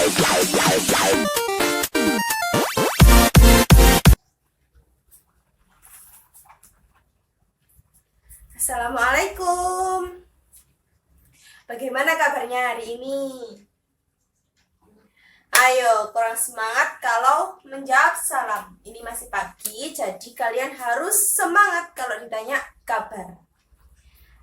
Assalamualaikum. Bagaimana kabarnya hari ini? Ayo, kurang semangat kalau menjawab salam. Ini masih pagi, jadi kalian harus semangat kalau ditanya kabar.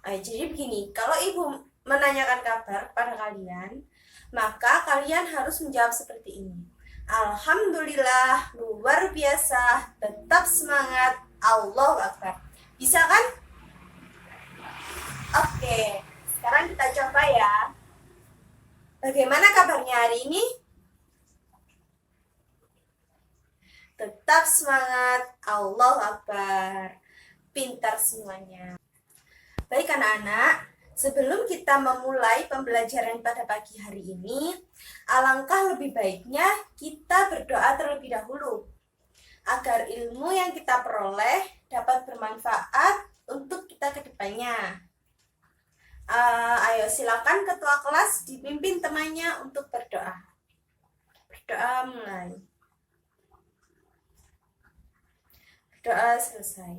Ayo, jadi begini, kalau ibu menanyakan kabar pada kalian, maka kalian harus menjawab seperti ini. Alhamdulillah, luar biasa, tetap semangat, Allahu Akbar. Bisa kan? Oke, sekarang kita coba ya. Bagaimana kabarnya hari ini? Tetap semangat, Allahu Akbar. Pintar semuanya. Baik anak-anak, sebelum kita memulai pembelajaran pada pagi hari ini, alangkah lebih baiknya kita berdoa terlebih dahulu agar ilmu yang kita peroleh dapat bermanfaat untuk kita ke depannya. Ayo silakan ketua kelas dipimpin temannya untuk berdoa. Berdoa mulai. Berdoa selesai.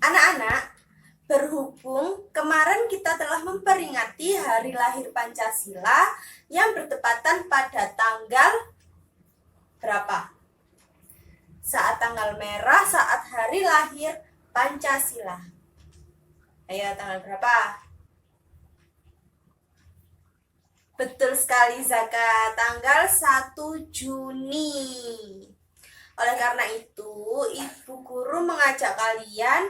Anak-anak, berhubung kemarin kita telah memperingati hari lahir Pancasila yang bertepatan pada tanggal berapa? Saat tanggal merah, saat hari lahir Pancasila. Ayo, tanggal berapa? Betul sekali Zaka, tanggal 1 Juni. Oleh karena itu, Ibu Guru mengajak kalian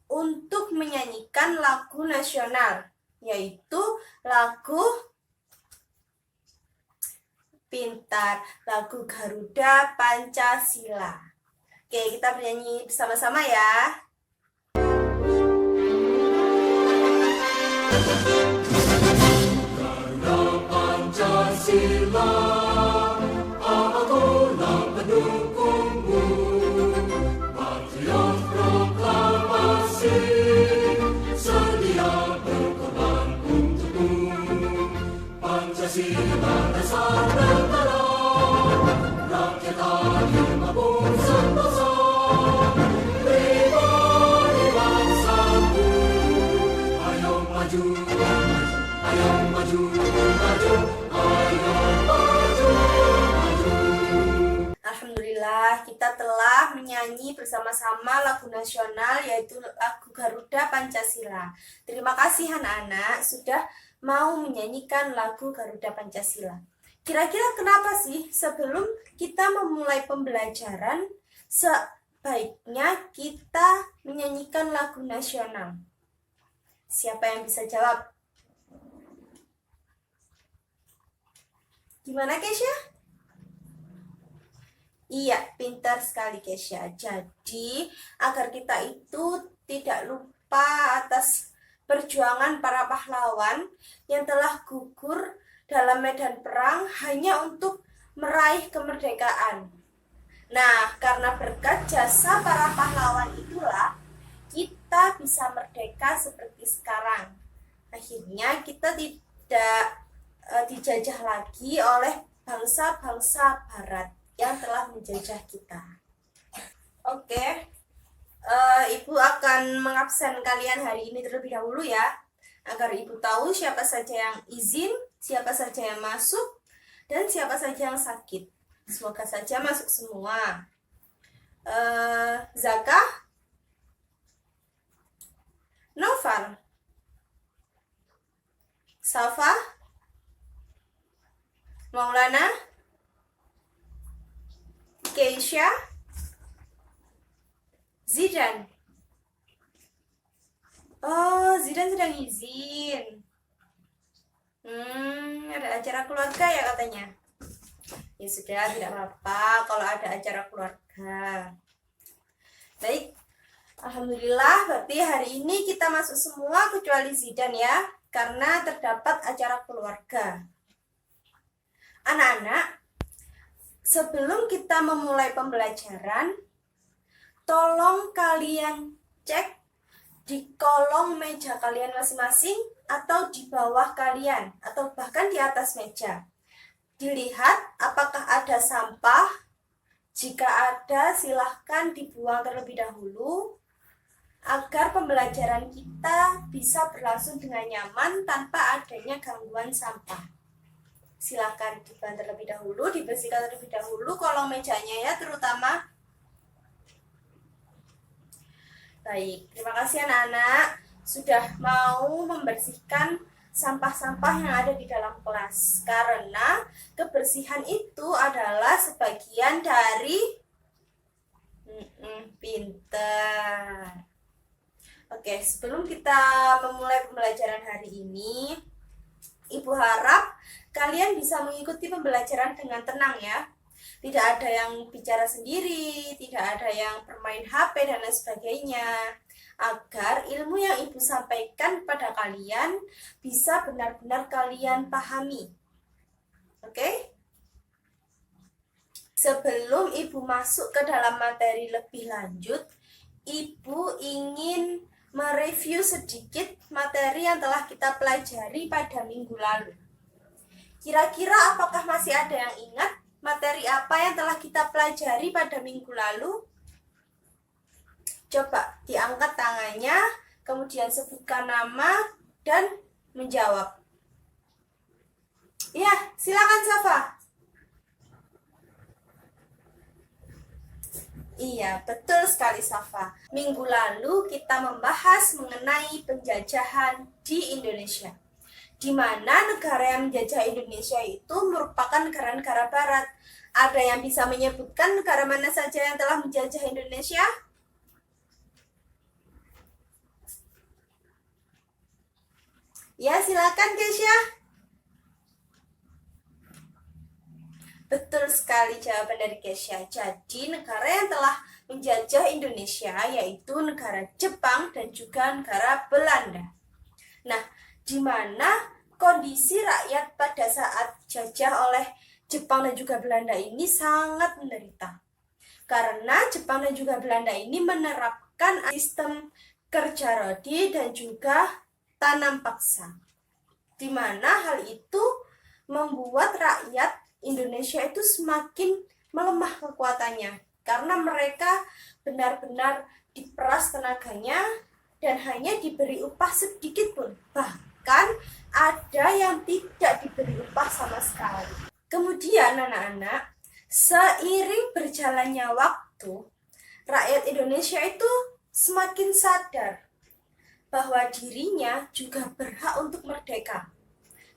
untuk menyanyikan lagu nasional, yaitu lagu Pintar, lagu Garuda Pancasila. Oke, kita bernyanyi bersama-sama ya. Garuda Pancasila, akulah pendukungmu, patriot proklamasi, sedia berkorban untukmu. Pancasila dasar negara, rakyat adil maupun sentosa, pribadi bangsaku. Ayo maju, ayo maju, maju, ayo maju, maju. Alhamdulillah, kita telah menyanyi bersama-sama lagu nasional, yaitu lagu Garuda Pancasila. Terima kasih anak-anak sudah mau menyanyikan lagu Garuda Pancasila. Kira-kira kenapa sih sebelum kita memulai pembelajaran sebaiknya kita menyanyikan lagu nasional? Siapa yang bisa jawab? Gimana Kesya? Iya, pintar sekali Kesya. Jadi, agar kita itu tidak lupa atas perjuangan para pahlawan yang telah gugur dalam medan perang hanya untuk meraih kemerdekaan. Nah, karena berkat jasa para pahlawan itulah kita bisa merdeka seperti sekarang. Akhirnya kita tidak dijajah lagi oleh bangsa-bangsa barat yang telah menjajah kita. Oke, Ibu akan mengabsen kalian hari ini terlebih dahulu ya, agar Ibu tahu siapa saja yang izin, siapa saja yang masuk, dan siapa saja yang sakit. Semoga saja masuk semua. Zaka, Noval, Safa, Maulana, Keisha, Zidan. Oh, Zidan sedang izin. Ada acara keluarga ya katanya. Ya sudah, tidak apa-apa kalau ada acara keluarga. Baik, alhamdulillah berarti hari ini kita masuk semua kecuali Zidan ya, karena terdapat acara keluarga. Anak-anak, sebelum kita memulai pembelajaran, tolong kalian cek di kolong meja kalian masing-masing atau di bawah kalian atau bahkan di atas meja. Dilihat apakah ada sampah. Jika ada, silahkan dibuang terlebih dahulu agar pembelajaran kita bisa berlangsung dengan nyaman tanpa adanya gangguan sampah. Silahkan dibuang terlebih dahulu, dibersihkan terlebih dahulu kolong mejanya ya, terutama. Baik, terima kasih anak-anak sudah mau membersihkan sampah-sampah yang ada di dalam kelas. Karena kebersihan itu adalah sebagian dari pintar. Oke, sebelum kita memulai pembelajaran hari ini, Ibu harap kalian bisa mengikuti pembelajaran dengan tenang ya. Tidak ada yang bicara sendiri, tidak ada yang bermain HP dan lain sebagainya. Agar ilmu yang Ibu sampaikan kepada kalian bisa benar-benar kalian pahami. Oke? Sebelum Ibu masuk ke dalam materi lebih lanjut, Ibu ingin mereview sedikit materi yang telah kita pelajari pada minggu lalu. Kira-kira apakah masih ada yang ingat materi apa yang telah kita pelajari pada minggu lalu? Coba diangkat tangannya, kemudian sebutkan nama dan menjawab. Ya, silakan Safa. Iya, betul sekali Safa. Minggu lalu kita membahas mengenai penjajahan di Indonesia, di mana negara yang menjajah Indonesia itu merupakan negara-negara barat. Ada yang bisa menyebutkan negara mana saja yang telah menjajah Indonesia? Ya, silakan Kesya. Betul sekali jawaban dari Kesya. Jadi negara yang telah menjajah Indonesia yaitu negara Jepang dan juga negara Belanda. Nah, di mana kondisi rakyat pada saat dijajah oleh Jepang dan juga Belanda ini sangat menderita. Karena Jepang dan juga Belanda ini menerapkan sistem kerja rodi dan juga tanam paksa. Di mana hal itu membuat rakyat Indonesia itu semakin melemah kekuatannya. Karena mereka benar-benar diperas tenaganya dan hanya diberi upah sedikit pun. Bahkan ada yang tidak diberi upah sama sekali. Kemudian anak-anak, seiring berjalannya waktu, rakyat Indonesia itu semakin sadar bahwa dirinya juga berhak untuk merdeka.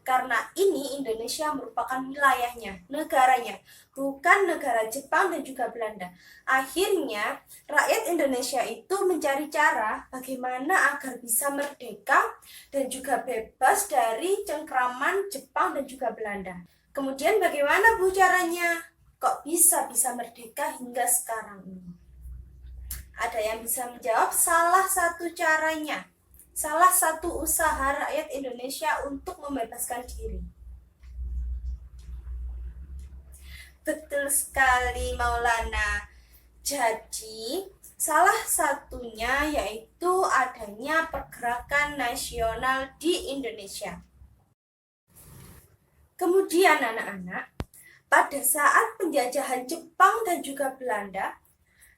Karena ini Indonesia merupakan wilayahnya, negaranya, bukan negara Jepang dan juga Belanda. Akhirnya, rakyat Indonesia itu mencari cara bagaimana agar bisa merdeka dan juga bebas dari cengkraman Jepang dan juga Belanda. Kemudian bagaimana Bu caranya? Kok bisa merdeka hingga sekarang ini? Ada yang bisa menjawab salah satu caranya. Salah satu usaha rakyat Indonesia untuk membebaskan diri. Betul sekali Maulana. Jadi, salah satunya yaitu adanya pergerakan nasional di Indonesia. Kemudian anak-anak, pada saat penjajahan Jepang dan juga Belanda,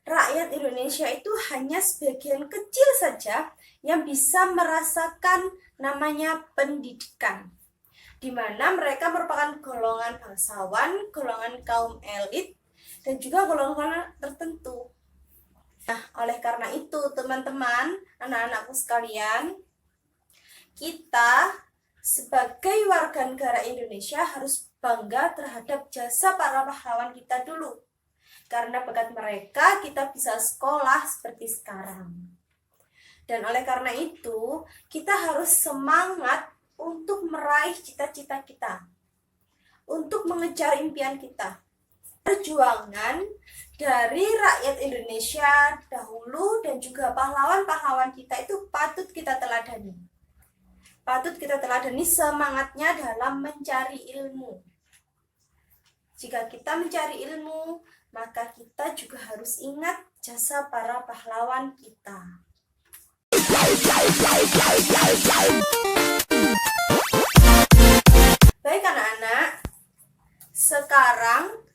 rakyat Indonesia itu hanya sebagian kecil saja yang bisa merasakan namanya pendidikan, di mana mereka merupakan golongan bangsawan, golongan kaum elit, dan juga golongan tertentu. Nah, oleh karena itu teman-teman, anak-anakku sekalian, kita sebagai warga negara Indonesia harus bangga terhadap jasa para pahlawan kita dulu. Karena berkat mereka kita bisa sekolah seperti sekarang. Dan oleh karena itu, kita harus semangat untuk meraih cita-cita kita. Untuk mengejar impian kita. Perjuangan dari rakyat Indonesia dahulu dan juga pahlawan-pahlawan kita itu patut kita teladani. Patut kita teladani semangatnya dalam mencari ilmu. Jika kita mencari ilmu, maka kita juga harus ingat jasa para pahlawan kita. Baik anak-anak,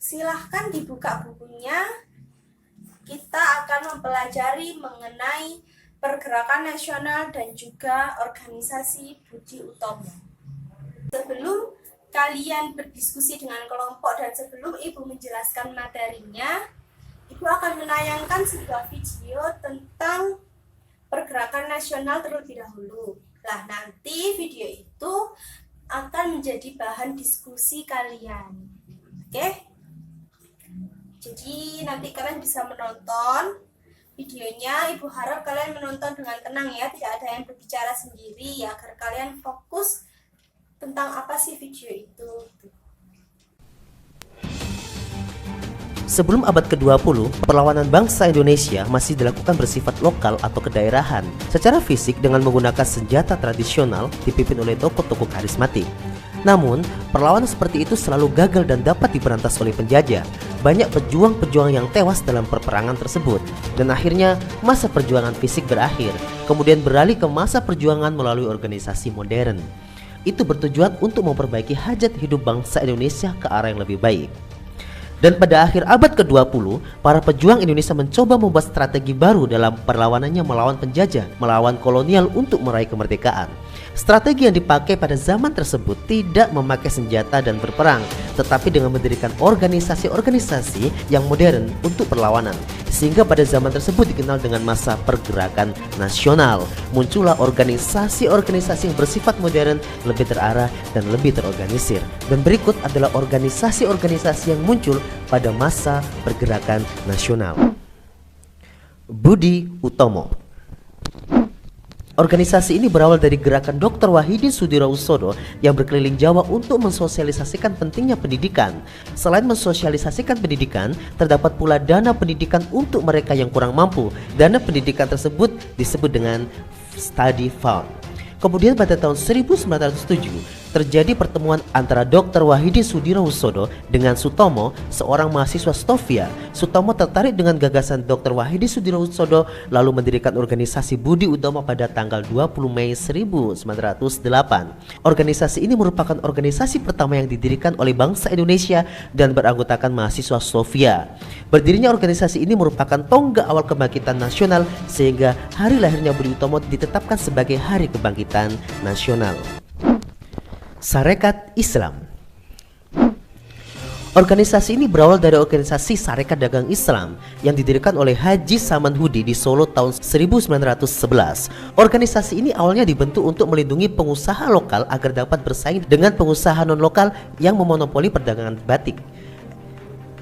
Silahkan dibuka bukunya. Kita akan mempelajari mengenai pergerakan nasional dan juga organisasi Budi Utomo. Sebelum kalian berdiskusi dengan kelompok dan sebelum Ibu menjelaskan materinya, Ibu akan menayangkan sebuah video tentang pergerakan nasional terlebih dahulu. Nah, nanti video itu akan menjadi bahan diskusi kalian. Oke? Jadi nanti kalian bisa menonton videonya. Ibu harap kalian menonton dengan tenang ya, tidak ada yang berbicara sendiri ya, agar kalian fokus tentang apa sih video itu. Sebelum abad ke-20, perlawanan bangsa Indonesia masih dilakukan bersifat lokal atau kedaerahan, secara fisik dengan menggunakan senjata tradisional dipimpin oleh tokoh-tokoh karismatik. Namun, perlawanan seperti itu selalu gagal dan dapat diberantas oleh penjajah. Banyak pejuang-pejuang yang tewas dalam peperangan tersebut, dan akhirnya masa perjuangan fisik berakhir, kemudian beralih ke masa perjuangan melalui organisasi modern. Itu bertujuan untuk memperbaiki hajat hidup bangsa Indonesia ke arah yang lebih baik. Dan pada akhir abad ke-20, para pejuang Indonesia mencoba membuat strategi baru dalam perlawanannya melawan penjajah, melawan kolonial untuk meraih kemerdekaan. Strategi yang dipakai pada zaman tersebut tidak memakai senjata dan berperang, tetapi dengan mendirikan organisasi-organisasi yang modern untuk perlawanan. Sehingga pada zaman tersebut dikenal dengan masa pergerakan nasional. Muncullah organisasi-organisasi yang bersifat modern, lebih terarah dan lebih terorganisir. Dan berikut adalah organisasi-organisasi yang muncul pada masa pergerakan nasional. Budi Utomo. Organisasi ini berawal dari gerakan Dr. Wahidin Sudirohusodo yang berkeliling Jawa untuk mensosialisasikan pentingnya pendidikan. Selain mensosialisasikan pendidikan, terdapat pula dana pendidikan untuk mereka yang kurang mampu. Dana pendidikan tersebut disebut dengan Study Fund. Kemudian pada tahun 1907 terjadi pertemuan antara Dr. Wahidin Sudirohusodo dengan Sutomo, seorang mahasiswa Stovia. Sutomo tertarik dengan gagasan Dr. Wahidin Sudirohusodo lalu mendirikan organisasi Budi Utomo pada tanggal 20 Mei 1908. Organisasi ini merupakan organisasi pertama yang didirikan oleh bangsa Indonesia dan beranggotakan mahasiswa Stovia. Berdirinya organisasi ini merupakan tonggak awal kebangkitan nasional sehingga hari lahirnya Budi Utomo ditetapkan sebagai Hari Kebangkitan Nasional. Sarekat Islam. Organisasi ini berawal dari organisasi Sarekat Dagang Islam yang didirikan oleh Haji Saman Hudi di Solo tahun 1911. Organisasi ini awalnya dibentuk untuk melindungi pengusaha lokal agar dapat bersaing dengan pengusaha non-lokal yang memonopoli perdagangan batik.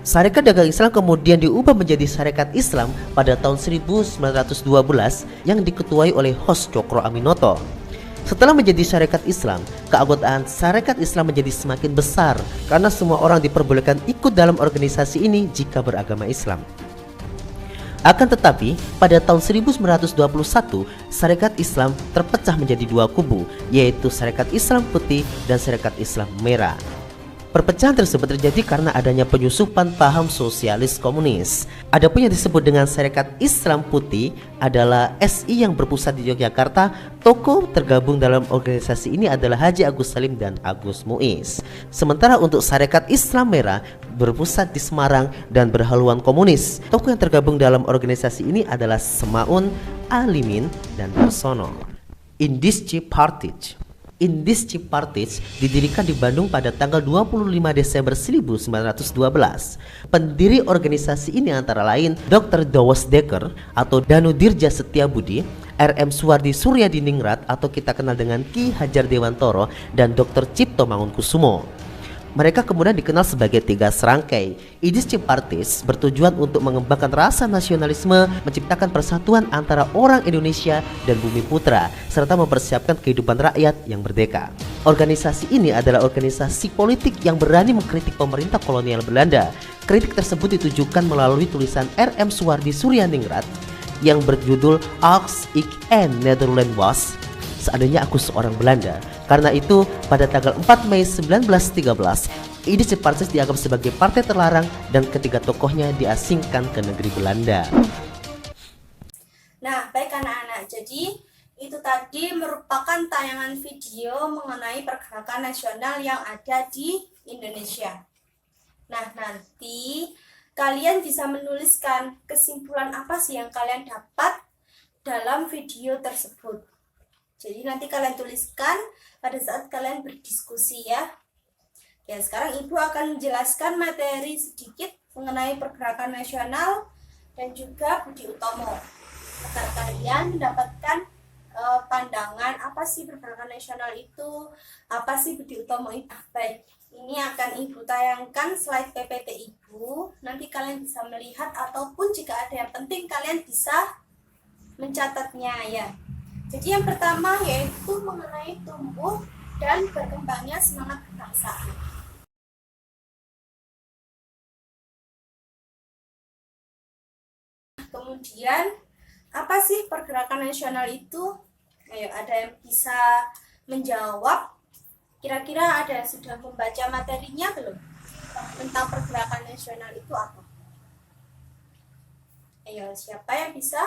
Sarekat Dagang Islam kemudian diubah menjadi Sarekat Islam pada tahun 1912 yang diketuai oleh Hos Cokro Aminoto. Setelah menjadi syarikat Islam, keanggotaan Sarekat Islam menjadi semakin besar karena semua orang diperbolehkan ikut dalam organisasi ini jika beragama Islam. Akan tetapi, pada tahun 1921, Sarekat Islam terpecah menjadi dua kubu, yaitu Sarekat Islam Putih dan Sarekat Islam Merah. Perpecahan tersebut terjadi karena adanya penyusupan paham sosialis komunis. Adapun yang disebut dengan Sarekat Islam Putih adalah SI yang berpusat di Yogyakarta. Tokoh tergabung dalam organisasi ini adalah Haji Agus Salim dan Agus Muiz. Sementara untuk Sarekat Islam Merah berpusat di Semarang dan berhaluan komunis. Tokoh yang tergabung dalam organisasi ini adalah Semaun, Alimin, dan Darsono. Indisci Partij. Indisci Partij didirikan di Bandung pada tanggal 25 Desember 1912. Pendiri organisasi ini antara lain Dr. Dawes Dekker atau Danu Dirja Setiabudi, RM Suwardi Suryadiningrat atau kita kenal dengan Ki Hajar Dewantoro, dan Dr. Cipto Mangunkusumo. Mereka kemudian dikenal sebagai Tiga Serangkai. Indisci Partij bertujuan untuk mengembangkan rasa nasionalisme, menciptakan persatuan antara orang Indonesia dan Bumi Putra, serta mempersiapkan kehidupan rakyat yang merdeka. Organisasi ini adalah organisasi politik yang berani mengkritik pemerintah kolonial Belanda. Kritik tersebut ditujukan melalui tulisan RM Suwardi Suryadiningrat yang berjudul Als ik een Nederland was, seandainya aku seorang Belanda. Karena itu, pada tanggal 4 Mei 1913, Indisci Partij dianggap sebagai partai terlarang dan ketiga tokohnya diasingkan ke negeri Belanda. Nah, baik anak-anak, jadi itu tadi merupakan tayangan video mengenai pergerakan nasional yang ada di Indonesia. Nah, nanti kalian bisa menuliskan kesimpulan apa sih yang kalian dapat dalam video tersebut. Jadi nanti kalian tuliskan pada saat kalian berdiskusi ya. Ya, sekarang Ibu akan menjelaskan materi sedikit mengenai pergerakan nasional dan juga Budi Utomo. Agar kalian mendapatkan pandangan apa sih pergerakan nasional itu, apa sih Budi Utomo itu. Baik, ini akan Ibu tayangkan slide PPT Ibu. Nanti kalian bisa melihat ataupun jika ada yang penting kalian bisa mencatatnya ya. Jadi yang pertama yaitu mengenai tumbuh dan berkembangnya semangat kebangsaan. Kemudian apa sih pergerakan nasional itu? Ayo, ada yang bisa menjawab? Kira-kira ada yang sudah membaca materinya belum? Tentang pergerakan nasional itu apa? Ayo, siapa yang bisa?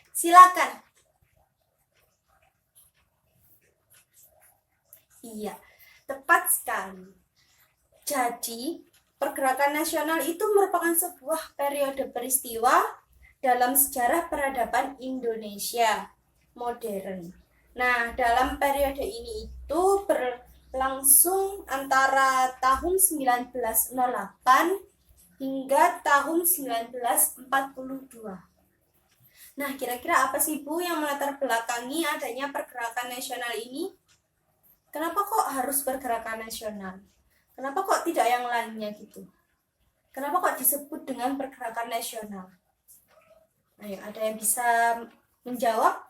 Silakan. Iya, tepat sekali. Jadi, pergerakan nasional itu merupakan sebuah periode peristiwa dalam sejarah peradaban Indonesia modern. Nah, dalam periode ini itu berlangsung antara tahun 1908 hingga tahun 1942. Nah, kira-kira apa sih Bu yang melatar belakangi adanya pergerakan nasional ini? Kenapa kok harus pergerakan nasional? Kenapa kok tidak yang lainnya gitu? Kenapa kok disebut dengan pergerakan nasional? Ayo, ada yang bisa menjawab?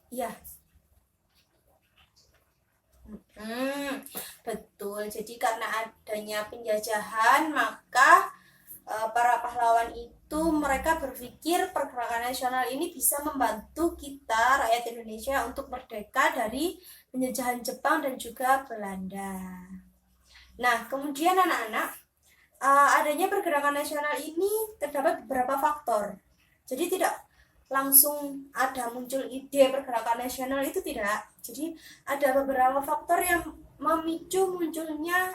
Iya. Betul. Jadi karena adanya penjajahan, maka para pahlawan itu mereka berpikir pergerakan nasional ini bisa membantu kita rakyat Indonesia untuk merdeka dari penjajahan Jepang dan juga Belanda. Nah, kemudian anak-anak, adanya pergerakan nasional ini terdapat beberapa faktor. Jadi tidak langsung ada muncul ide pergerakan nasional itu tidak. Jadi ada beberapa faktor yang memicu munculnya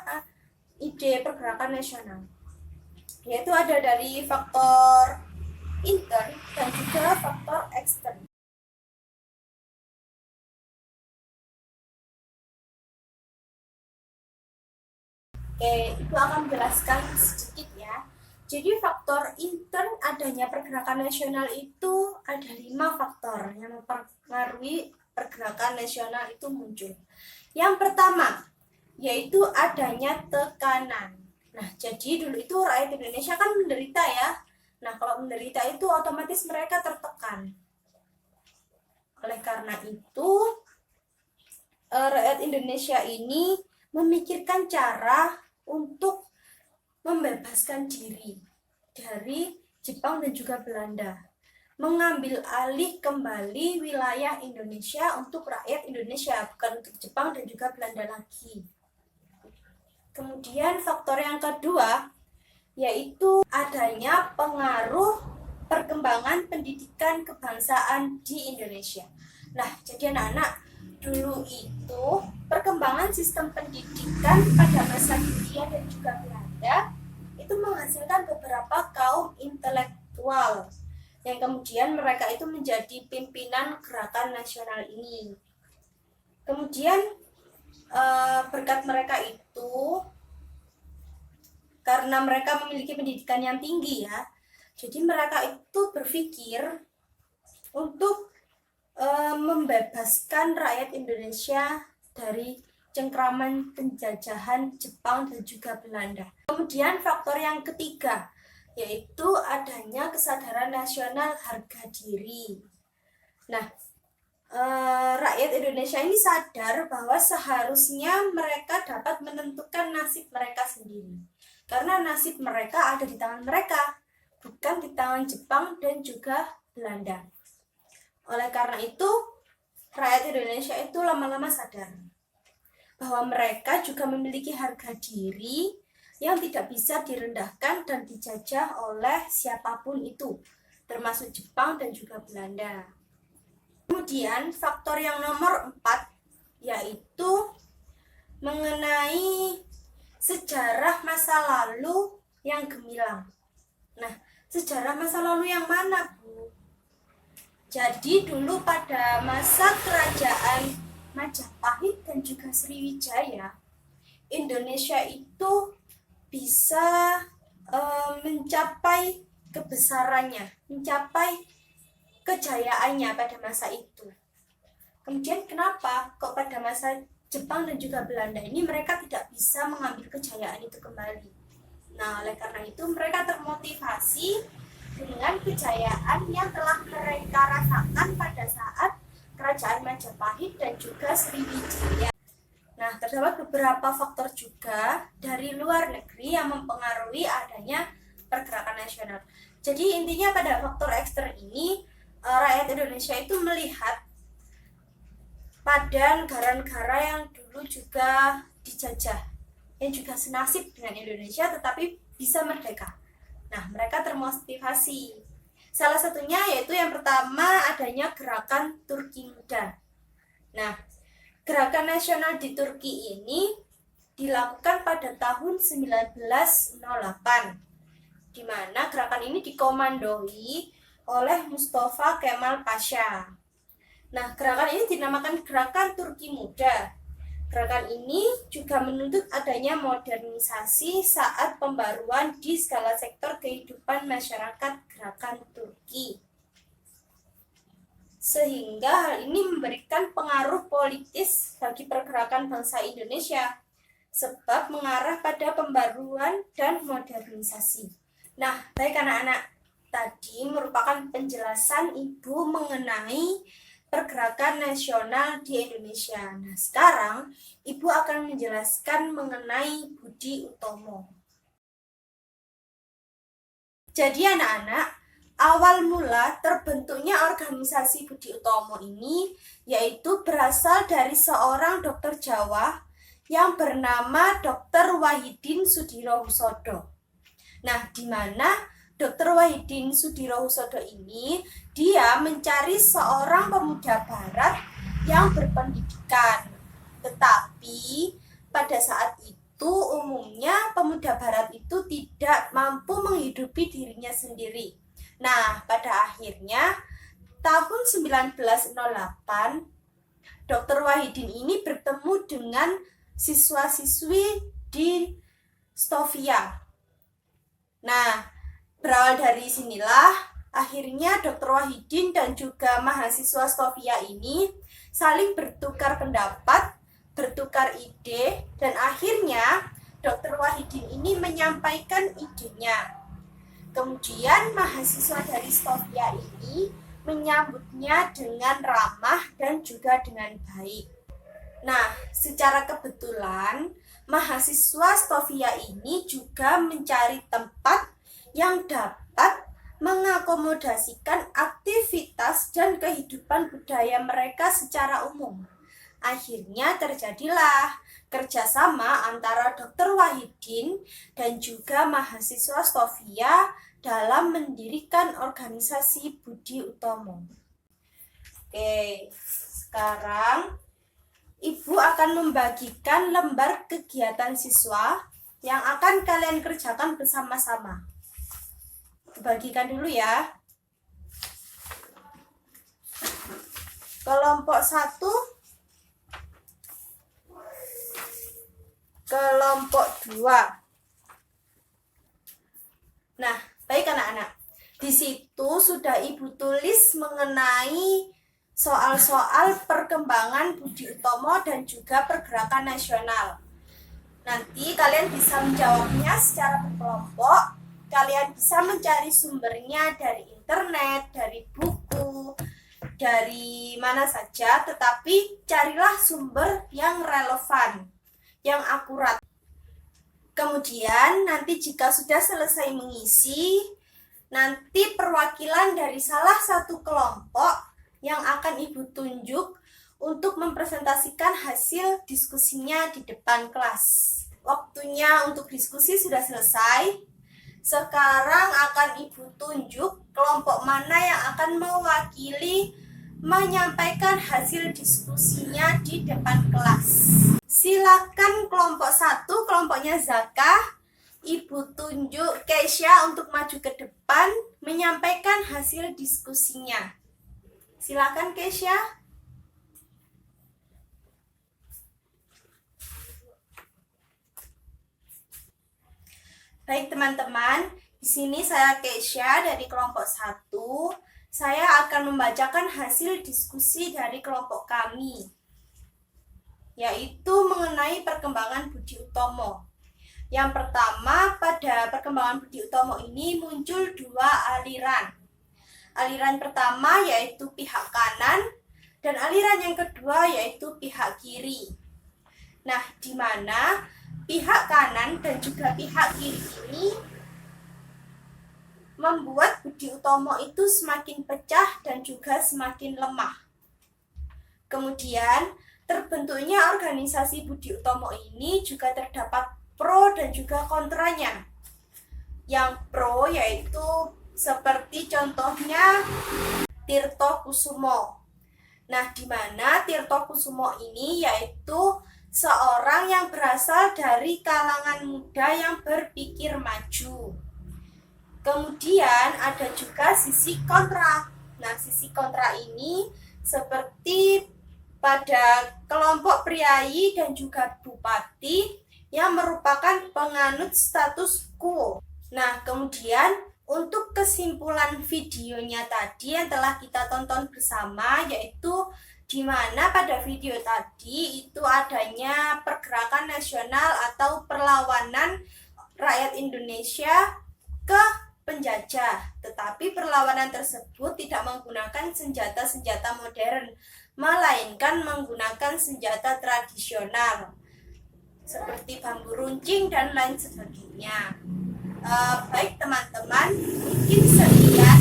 ide pergerakan nasional. Yaitu ada dari faktor intern dan juga faktor ekstern. Oke, Ibu akan menjelaskan sedikit ya. Jadi faktor intern adanya pergerakan nasional itu ada 5 faktor yang mempengaruhi pergerakan nasional itu muncul. Yang pertama, yaitu adanya tekanan. Nah, jadi dulu itu rakyat Indonesia kan menderita ya. Nah, kalau menderita itu otomatis mereka tertekan. Oleh karena itu, rakyat Indonesia ini memikirkan cara untuk membebaskan diri dari Jepang dan juga Belanda, mengambil alih kembali wilayah Indonesia untuk rakyat Indonesia, bukan untuk Jepang dan juga Belanda lagi. Kemudian faktor yang kedua yaitu adanya pengaruh perkembangan pendidikan kebangsaan di Indonesia. Nah, jadi anak-anak, dulu itu perkembangan sistem pendidikan pada masa Hindia dan juga Belanda itu menghasilkan beberapa kaum intelektual yang kemudian mereka itu menjadi pimpinan gerakan nasional ini. Kemudian berkat mereka itu, karena mereka memiliki pendidikan yang tinggi ya, jadi mereka itu berpikir untuk membebaskan rakyat Indonesia dari cengkraman penjajahan Jepang dan juga Belanda. Kemudian faktor yang ketiga yaitu adanya kesadaran nasional harga diri. Nah, rakyat Indonesia ini sadar bahwa seharusnya mereka dapat menentukan nasib mereka sendiri. Karena nasib mereka ada di tangan mereka, bukan di tangan Jepang dan juga Belanda. Oleh karena itu, rakyat Indonesia itu lama-lama sadar bahwa mereka juga memiliki harga diri yang tidak bisa direndahkan dan dijajah oleh siapapun itu. termasuk Jepang dan juga Belanda. Kemudian faktor yang nomor 4 yaitu mengenai sejarah masa lalu yang gemilang. Nah, sejarah masa lalu yang mana, Bu? Jadi dulu pada masa kerajaan Majapahit dan juga Sriwijaya, Indonesia itu bisa mencapai kebesarannya, mencapai kejayaannya pada masa itu. Kemudian kenapa kok pada masa Jepang dan juga Belanda ini mereka tidak bisa mengambil kejayaan itu kembali? Nah, oleh karena itu mereka termotivasi dengan kejayaan yang telah mereka rasakan pada saat kerajaan Majapahit dan juga Sriwijaya. Nah, terdapat beberapa faktor juga dari luar negeri yang mempengaruhi adanya pergerakan nasional. Jadi intinya pada faktor ekstern ini, rakyat Indonesia itu melihat pada negara-negara yang dulu juga dijajah, yang juga senasib dengan Indonesia tetapi bisa merdeka. Nah, mereka termotivasi. Salah satunya yaitu yang pertama adanya gerakan Turki Muda. Nah, gerakan nasional di Turki ini dilakukan pada tahun 1908, di mana gerakan ini dikomandoi oleh Mustafa Kemal Pasha. Nah, gerakan ini dinamakan Gerakan Turki Muda. Gerakan ini juga menuntut adanya modernisasi saat pembaruan di segala sektor kehidupan masyarakat gerakan Turki. Sehingga hal ini memberikan pengaruh politis bagi pergerakan bangsa Indonesia, sebab mengarah pada pembaruan dan modernisasi. Nah, baik anak-anak, tadi merupakan penjelasan Ibu mengenai pergerakan nasional di Indonesia. Nah, sekarang Ibu akan menjelaskan mengenai Budi Utomo. Jadi anak-anak, awal mula terbentuknya organisasi Budi Utomo ini yaitu berasal dari seorang dokter Jawa yang bernama Dr. Wahidin Sudirohusodo. Nah, di mana Dr. Wahidin Sudirohusodo ini dia mencari seorang pemuda barat yang berpendidikan. Tetapi pada saat itu umumnya pemuda barat itu tidak mampu menghidupi dirinya sendiri. Nah, pada akhirnya tahun 1908 Dr. Wahidin ini bertemu dengan siswa-siswi di Stovia. Nah, berawal dari sinilah akhirnya Dr. Wahidin dan juga mahasiswa Stovia ini saling bertukar pendapat, bertukar ide, dan akhirnya Dr. Wahidin ini menyampaikan idenya. Kemudian mahasiswa dari Stovia ini menyambutnya dengan ramah dan juga dengan baik. Nah, secara kebetulan mahasiswa Stovia ini juga mencari tempat yang dapat mengakomodasikan aktivitas dan kehidupan budaya mereka secara umum. Akhirnya terjadilah kerjasama antara Dr. Wahidin dan juga mahasiswa Stovia dalam mendirikan organisasi Budi Utomo. Oke, sekarang Ibu akan membagikan lembar kegiatan siswa yang akan kalian kerjakan bersama-sama. Bagikan dulu ya. Kelompok 1, kelompok 2. Nah, baik anak-anak. Di situ sudah Ibu tulis mengenai soal-soal perkembangan Budi Utomo dan juga pergerakan nasional. Nanti kalian bisa menjawabnya secara berkelompok. Kalian bisa mencari sumbernya dari internet, dari buku, dari mana saja, tetapi carilah sumber yang relevan, yang akurat. Kemudian nanti jika sudah selesai mengisi, nanti perwakilan dari salah satu kelompok yang akan Ibu tunjuk untuk mempresentasikan hasil diskusinya di depan kelas. Waktunya untuk diskusi sudah selesai. Sekarang akan Ibu tunjuk kelompok mana yang akan mewakili menyampaikan hasil diskusinya di depan kelas. Silakan kelompok 1, kelompoknya Zakah. Ibu tunjuk Keisha untuk maju ke depan menyampaikan hasil diskusinya. Silakan Keisha. Baik teman-teman, di sini saya Keisha dari kelompok 1. Saya akan membacakan hasil diskusi dari kelompok kami, yaitu mengenai perkembangan Budi Utomo. Yang pertama, pada perkembangan Budi Utomo ini muncul 2 aliran. Aliran pertama yaitu pihak kanan, dan aliran yang kedua yaitu pihak kiri. Nah, di mana pihak kanan dan juga pihak kiri ini membuat Budi Utomo itu semakin pecah dan juga semakin lemah. Kemudian, terbentuknya organisasi Budi Utomo ini juga terdapat pro dan juga kontranya. Yang pro yaitu seperti contohnya Tirto Kusumo. Nah, di mana Tirto Kusumo ini yaitu seorang yang berasal dari kalangan muda yang berpikir maju. Kemudian ada juga sisi kontra. Nah, sisi kontra ini seperti pada kelompok priai dan juga bupati yang merupakan penganut status quo. Nah, kemudian untuk kesimpulan videonya tadi yang telah kita tonton bersama, yaitu di mana pada video tadi itu adanya pergerakan nasional atau perlawanan rakyat Indonesia ke penjajah, tetapi perlawanan tersebut tidak menggunakan senjata-senjata modern, melainkan menggunakan senjata tradisional seperti bambu runcing dan lain sebagainya. Baik teman-teman, mungkin sekian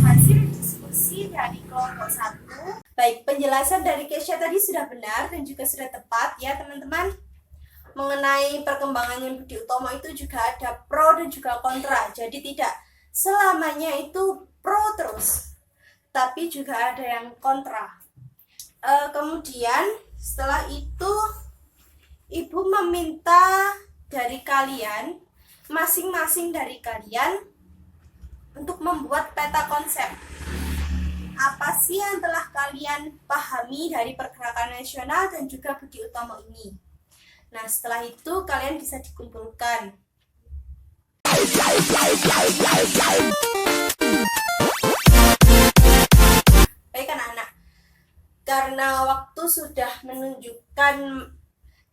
hasil diskusi dari kelompok 1. Baik, penjelasan dari Keisha tadi sudah benar dan juga sudah tepat ya teman-teman. Mengenai perkembangan Budi Utomo itu juga ada pro dan juga kontra. Jadi tidak selamanya itu pro terus, tapi juga ada yang kontra. Kemudian setelah itu Ibu meminta dari kalian, masing-masing dari kalian, untuk membuat peta konsep. Apa sih yang telah kalian pahami dari pergerakan nasional dan juga Budi Utomo ini? Nah, setelah itu kalian bisa dikumpulkan. Baik anak-anak, karena waktu sudah menunjukkan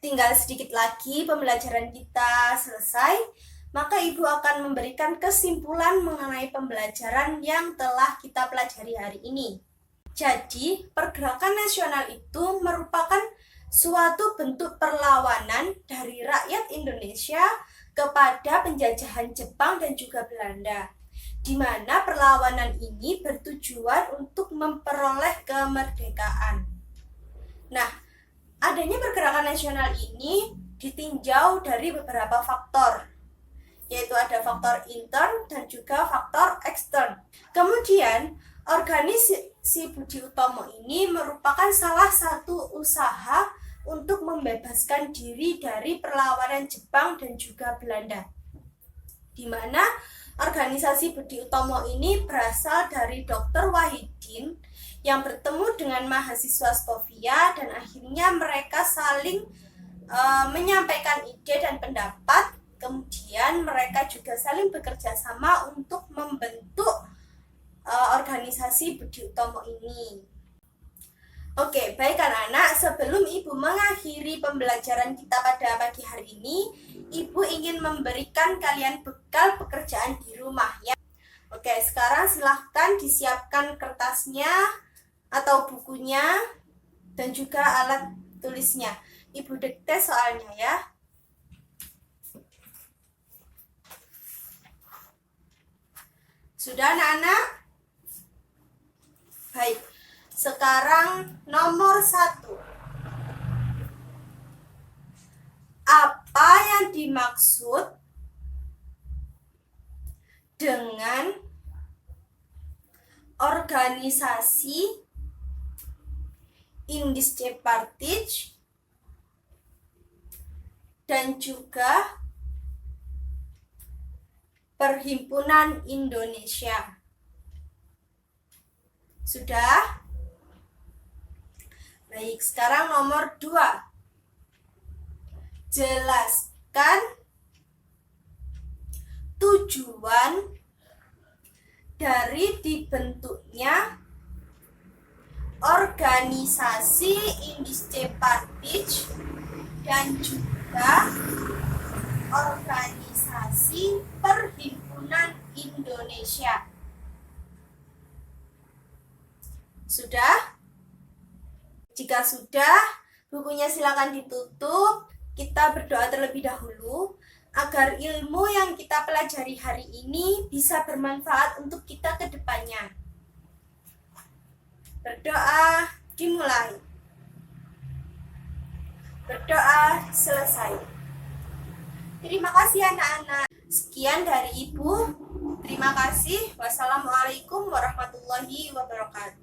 tinggal sedikit lagi pembelajaran kita selesai, maka Ibu akan memberikan kesimpulan mengenai pembelajaran yang telah kita pelajari hari ini. Jadi, pergerakan nasional itu merupakan suatu bentuk perlawanan dari rakyat Indonesia kepada penjajahan Jepang dan juga Belanda, di mana perlawanan ini bertujuan untuk memperoleh kemerdekaan. Nah, adanya pergerakan nasional ini ditinjau dari beberapa faktor, yaitu ada faktor intern dan juga faktor ekstern. Kemudian, organisasi Budi Utomo ini merupakan salah satu usaha untuk membebaskan diri dari perlawanan Jepang dan juga Belanda, di mana organisasi Budi Utomo ini berasal dari Dr. Wahidin yang bertemu dengan mahasiswa Stovia, dan akhirnya mereka saling menyampaikan ide dan pendapat. Kemudian mereka juga saling bekerja sama untuk membentuk organisasi Budi Utomo ini. Oke, baik anak-anak, sebelum Ibu mengakhiri pembelajaran kita pada pagi hari ini, Ibu ingin memberikan kalian bekal pekerjaan di rumah ya. Oke, sekarang silahkan disiapkan kertasnya atau bukunya dan juga alat tulisnya. Ibu dikte soalnya ya. Sudah anak-anak? Baik, sekarang nomor 1. Apa yang dimaksud dengan organisasi Indische Partij dan juga Perhimpunan Indonesia. Sudah? Baik, sekarang nomor 2. Jelaskan tujuan dari dibentuknya organisasi Indische Partij dan juga organisasi Perhimpunan Indonesia. Sudah? Jika sudah, bukunya silakan ditutup. Kita berdoa terlebih dahulu agar ilmu yang kita pelajari hari ini bisa bermanfaat untuk kita ke depannya. Berdoa dimulai. Berdoa selesai. Terima kasih anak-anak. Sekian dari Ibu. Terima kasih. Wassalamualaikum warahmatullahi wabarakatuh.